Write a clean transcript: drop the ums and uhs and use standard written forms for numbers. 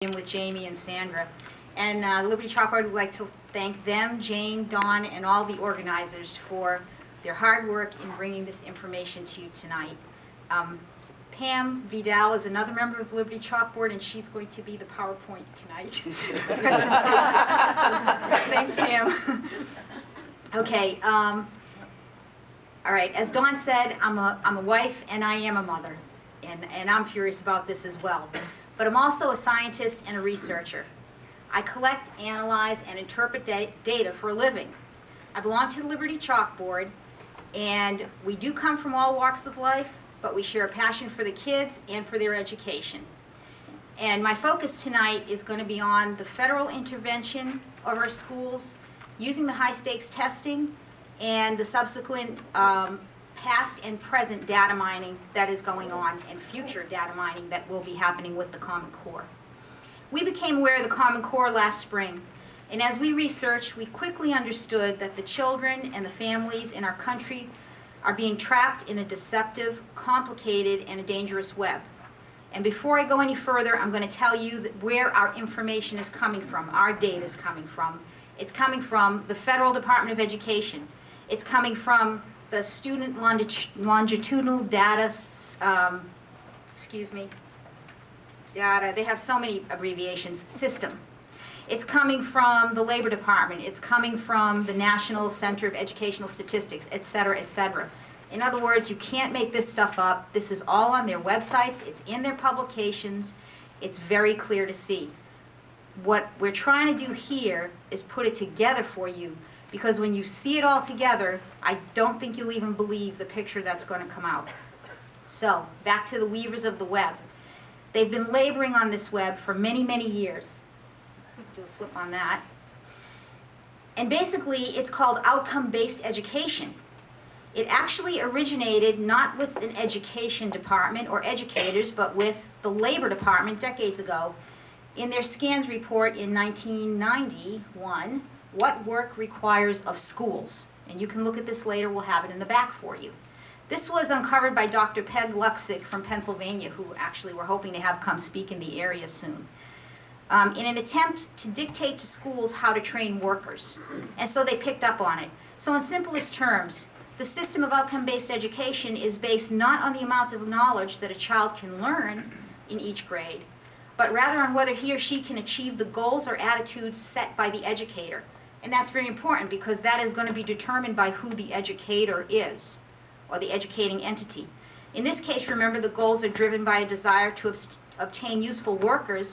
with Jamie and Sandra. And Liberty Chalkboard would like to thank them, Jane, Dawn, and all the organizers for their hard work in bringing this information to you tonight. Pam Vidal is another member of the Liberty Chalkboard, and she's going to be the PowerPoint tonight. Thanks, Pam. Okay. All right. As Dawn said, I'm a wife and I am a mother, and I'm curious about this as well. But I'm also a scientist and a researcher. I collect, analyze, and interpret data for a living. I belong to the Liberty Chalkboard, and we do come from all walks of life, but we share a passion for the kids and for their education. And my focus tonight is going to be on the federal intervention of our schools, using the high-stakes testing, and the subsequent past and present data mining that is going on, and future data mining that will be happening with the Common Core. We became aware of the Common Core last spring, and as we researched, we quickly understood that the children and the families in our country are being trapped in a deceptive, complicated, and a dangerous web. And before I go any further, I'm going to tell you that where our information is coming from, our data is coming from. It's coming from the Federal Department of Education. It's coming from the Student Longitudinal Data, data, they have so many abbreviations, system. It's coming from the Labor Department. It's coming from the National Center of Educational Statistics, etc., etc. In other words, you can't make this stuff up. This is all on their websites. It's in their publications. It's very clear to see. What we're trying to do here is put it together for you, because when you see it all together, I don't think you'll even believe the picture that's going to come out. So, back to the weavers of the web. They've been laboring on this web for many, many years. Do a flip on that. And basically, it's called outcome-based education. It actually originated not with an education department or educators, but with the Labor Department decades ago. In their scans report in 1991, What Work Requires of Schools. And you can look at this later. We'll have it in the back for you. This was uncovered by Dr. Peg Luxick from Pennsylvania, who actually we're hoping to have come speak in the area soon, in an attempt to dictate to schools how to train workers. And so they picked up on it. So in simplest terms, the system of outcome-based education is based not on the amount of knowledge that a child can learn in each grade, but rather on whether he or she can achieve the goals or attitudes set by the educator. And that's very important, because that is going to be determined by who the educator is, or the educating entity. In this case, remember, the goals are driven by a desire to obtain useful workers,